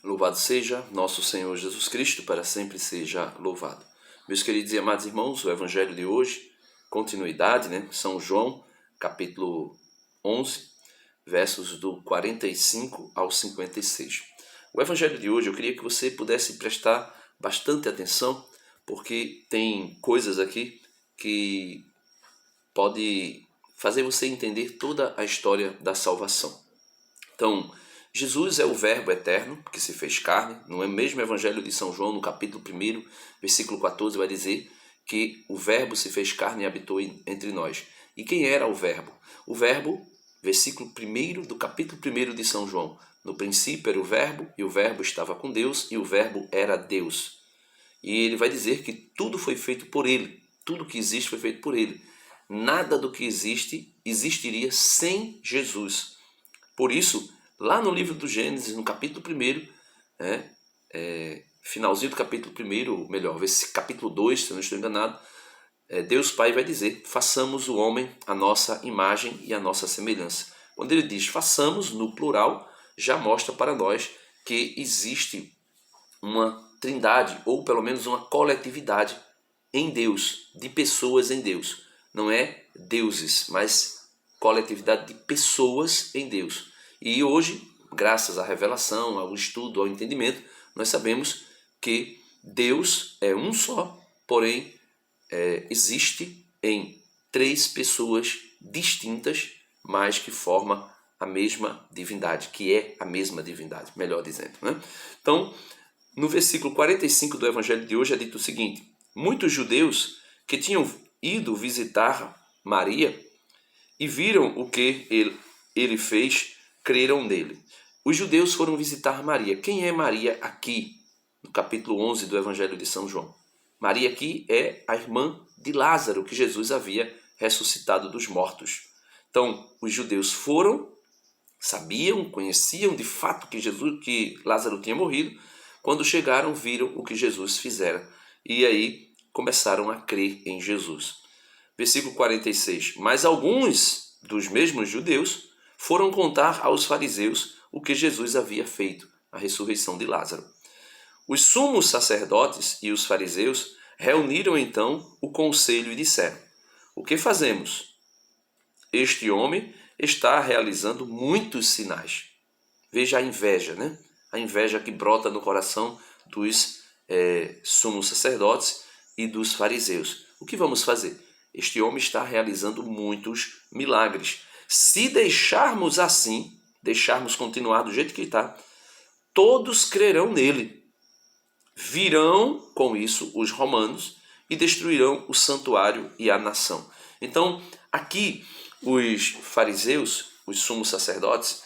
Louvado seja nosso Senhor Jesus Cristo, para sempre seja louvado. Meus queridos e amados irmãos, o Evangelho de hoje, continuidade, São João, capítulo 11, versos do 45 ao 56. O Evangelho de hoje eu queria que você pudesse prestar bastante atenção, porque tem coisas aqui que pode fazer você entender toda a história da salvação. Então, Jesus é o Verbo eterno que se fez carne. No mesmo Evangelho de São João, no capítulo 1, versículo 14, vai dizer que o Verbo se fez carne e habitou entre nós. E quem era o Verbo? O Verbo, versículo 1 do capítulo 1 de São João. No princípio era o Verbo, e o Verbo estava com Deus, e o Verbo era Deus. E ele vai dizer que tudo foi feito por ele. Tudo que existe foi feito por ele. Nada do que existe existiria sem Jesus. Por isso, lá no livro do Gênesis, no capítulo 1, finalzinho do capítulo 1, ou melhor, capítulo 2, se eu não estou enganado, Deus Pai vai dizer: façamos o homem a nossa imagem e a nossa semelhança. Quando ele diz façamos, no plural, já mostra para nós que existe uma trindade, ou pelo menos uma coletividade em Deus, de pessoas em Deus. Não é deuses, mas coletividade de pessoas em Deus. E hoje, graças à revelação, ao estudo, ao entendimento, nós sabemos que Deus é um só, porém existe em três pessoas distintas, mas que formam a mesma divindade, que é a mesma divindade, melhor dizendo. Então, no versículo 45 do Evangelho de hoje é dito o seguinte: muitos judeus que tinham ido visitar Maria e viram o que ele fez, creram nele. Os judeus foram visitar Maria. Quem é Maria aqui, no capítulo 11 do Evangelho de São João? Maria aqui é a irmã de Lázaro, que Jesus havia ressuscitado dos mortos. Então, os judeus foram, sabiam, conheciam de fato que Lázaro tinha morrido. Quando chegaram, viram o que Jesus fizera. E aí começaram a crer em Jesus. Versículo 46. Mas alguns dos mesmos judeus foram contar aos fariseus o que Jesus havia feito, a ressurreição de Lázaro. Os sumos sacerdotes e os fariseus reuniram então o conselho e disseram: o que fazemos? Este homem está realizando muitos sinais. Veja a inveja, A inveja que brota no coração dos sumos sacerdotes e dos fariseus. O que vamos fazer? Este homem está realizando muitos milagres. Se deixarmos assim, deixarmos continuar do jeito que está, todos crerão nele. Virão com isso os romanos e destruirão o santuário e a nação. Então, aqui os fariseus, os sumos sacerdotes,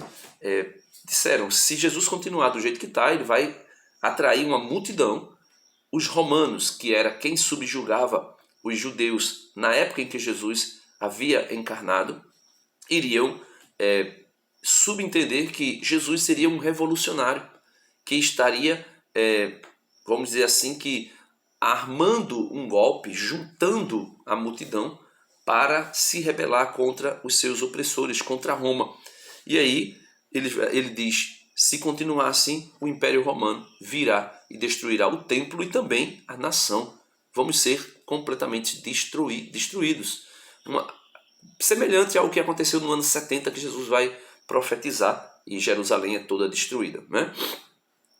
disseram: se Jesus continuar do jeito que está, ele vai atrair uma multidão. Os romanos, que era quem subjugava os judeus na época em que Jesus havia encarnado, iriam subentender que Jesus seria um revolucionário, que estaria, vamos dizer assim, que armando um golpe, juntando a multidão para se rebelar contra os seus opressores, contra Roma. E aí ele diz: se continuar assim, o Império Romano virá e destruirá o templo e também a nação. Vamos ser completamente destruídos. Semelhante ao que aconteceu no ano 70, que Jesus vai profetizar e Jerusalém é toda destruída.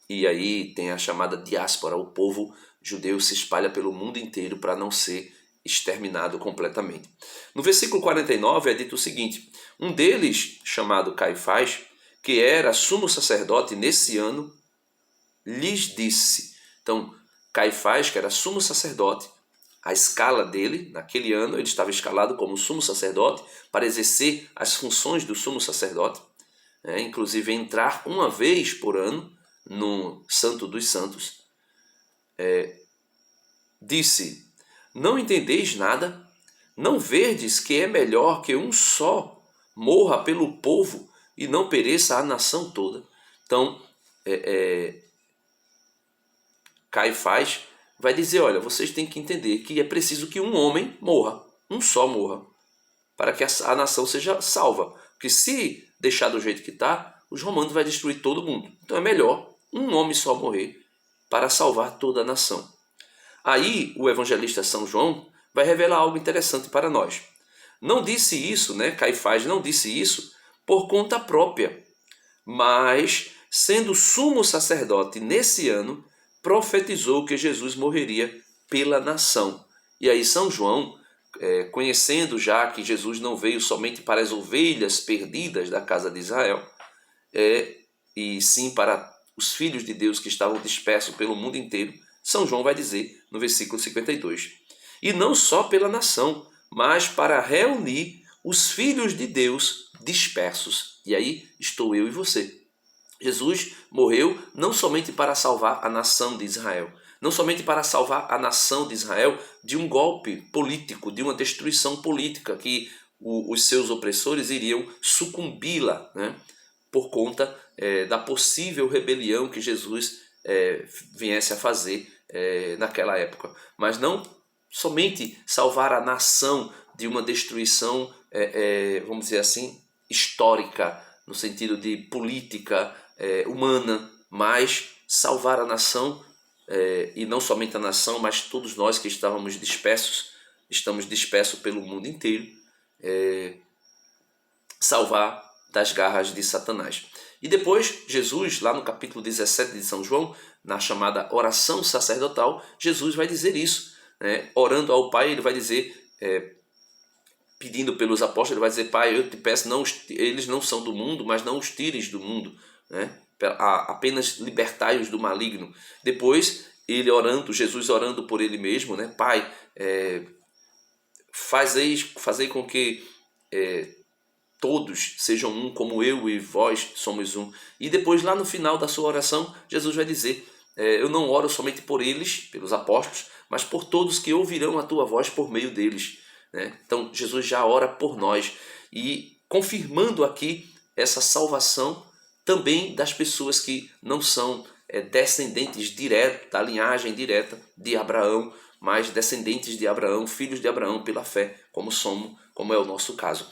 E aí tem a chamada diáspora, o povo judeu se espalha pelo mundo inteiro para não ser exterminado completamente. No versículo 49 é dito o seguinte: um deles, chamado Caifás, que era sumo sacerdote nesse ano, lhes disse. Então, Caifás, que era sumo sacerdote, a escala dele, naquele ano, ele estava escalado como sumo sacerdote para exercer as funções do sumo sacerdote, inclusive entrar uma vez por ano no Santo dos Santos, disse: não entendeis nada? Não verdes que é melhor que um só morra pelo povo e não pereça a nação toda? Então, Caifás vai dizer: olha, vocês têm que entender que é preciso que um homem morra, um só morra, para que a nação seja salva. Porque se deixar do jeito que está, os romanos vão destruir todo mundo. Então é melhor um homem só morrer para salvar toda a nação. Aí o evangelista São João vai revelar algo interessante para nós. Não disse isso, Caifás não disse isso por conta própria, mas, sendo sumo sacerdote nesse ano, profetizou que Jesus morreria pela nação. E aí São João, conhecendo já que Jesus não veio somente para as ovelhas perdidas da casa de Israel, e sim para os filhos de Deus que estavam dispersos pelo mundo inteiro, São João vai dizer no versículo 52, e não só pela nação, mas para reunir os filhos de Deus dispersos. E aí estou eu e você. Jesus morreu não somente para salvar a nação de Israel, não somente para salvar a nação de Israel de um golpe político, de uma destruição política que os seus opressores iriam sucumbi-la, por conta da possível rebelião que Jesus viesse a fazer naquela época. Mas não somente salvar a nação de uma destruição, vamos dizer assim, histórica, no sentido de política humana, mas salvar a nação, e não somente a nação, mas todos nós que estamos dispersos pelo mundo inteiro, salvar das garras de Satanás. E depois, Jesus, lá no capítulo 17 de São João, na chamada oração sacerdotal, Jesus vai dizer isso, orando ao Pai, ele vai dizer, pedindo pelos apóstolos, ele vai dizer: Pai, eu te peço, eles não são do mundo, mas não os tires do mundo, apenas libertai-os do maligno. Depois, Jesus orando por ele mesmo, Pai, fazei com que todos sejam um, como eu e vós somos um. E depois, lá no final da sua oração, Jesus vai dizer: eu não oro somente por eles, pelos apóstolos, mas por todos que ouvirão a tua voz por meio deles. Então, Jesus já ora por nós, e confirmando aqui essa salvação também das pessoas que não são descendentes diretos, da linhagem direta de Abraão, mas descendentes de Abraão, filhos de Abraão pela fé, como é o nosso caso.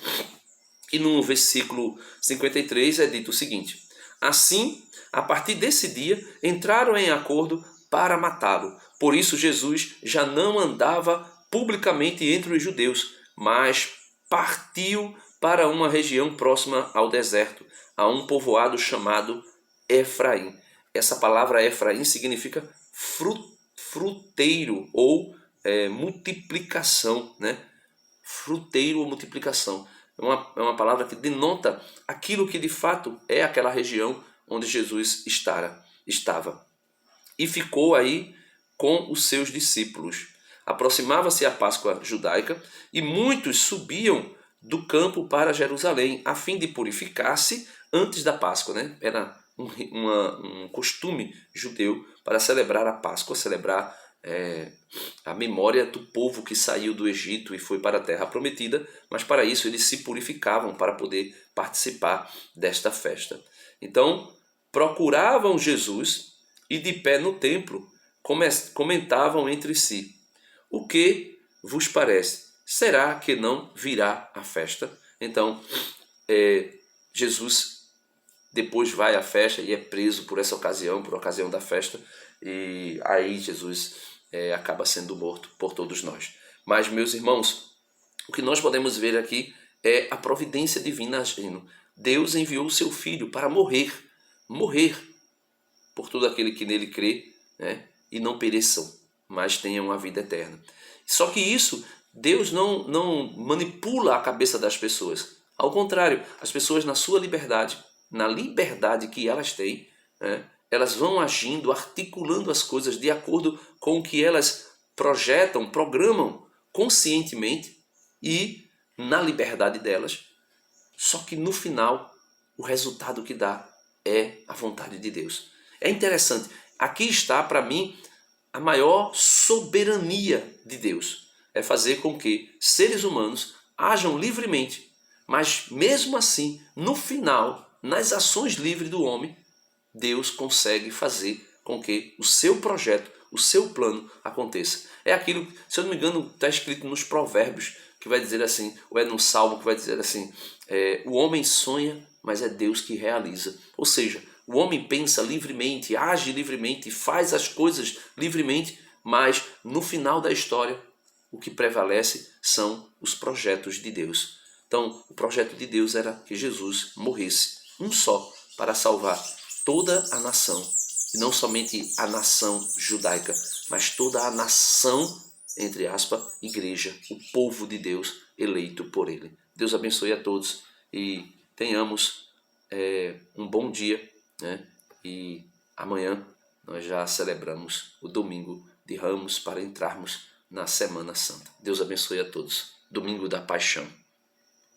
E no versículo 53 é dito o seguinte: assim, a partir desse dia, entraram em acordo para matá-lo. Por isso Jesus já não andava publicamente entre os judeus, mas partiu para uma região próxima ao deserto, a um povoado chamado Efraim. Essa palavra Efraim significa fruteiro ou multiplicação, Fruteiro ou multiplicação. É uma palavra que denota aquilo que de fato é aquela região onde Jesus estava. E ficou aí com os seus discípulos. Aproximava-se a Páscoa judaica e muitos subiam do campo para Jerusalém a fim de purificar-se antes da Páscoa. Era um costume judeu para celebrar a Páscoa, celebrar a memória do povo que saiu do Egito e foi para a Terra Prometida, mas para isso eles se purificavam para poder participar desta festa. Então, procuravam Jesus e de pé no templo comentavam entre si: o que vos parece? Será que não virá a festa? Então, Jesus depois vai à festa e é preso por ocasião da festa, e aí Jesus acaba sendo morto por todos nós. Mas, meus irmãos, o que nós podemos ver aqui é a providência divina agindo. Deus enviou o seu Filho para morrer por todo aquele que nele crê, e não pereçam, mas tenham a vida eterna. Só que isso, Deus não manipula a cabeça das pessoas. Ao contrário, as pessoas na sua liberdade, na liberdade que elas têm, elas vão agindo, articulando as coisas de acordo com o que elas projetam, programam conscientemente e na liberdade delas. Só que no final, o resultado que dá é a vontade de Deus. É interessante. Aqui está, para mim, a maior soberania de Deus. É fazer com que seres humanos ajam livremente, mas mesmo assim, no final, nas ações livres do homem, Deus consegue fazer com que o seu projeto, o seu plano aconteça. É aquilo, se eu não me engano, está escrito nos Provérbios, que vai dizer assim, ou é no Salmo que vai dizer assim: o homem sonha, mas é Deus que realiza. Ou seja, O homem pensa livremente, age livremente, faz as coisas livremente, mas no final da história o que prevalece são os projetos de Deus. Então, o projeto de Deus era que Jesus morresse, um só, para salvar toda a nação. E não somente a nação judaica, mas toda a nação, entre aspas, igreja, o povo de Deus eleito por ele. Deus abençoe a todos e tenhamos um bom dia, né? E amanhã nós já celebramos o domingo de Ramos para entrarmos na Semana Santa. Deus abençoe a todos. Domingo da Paixão.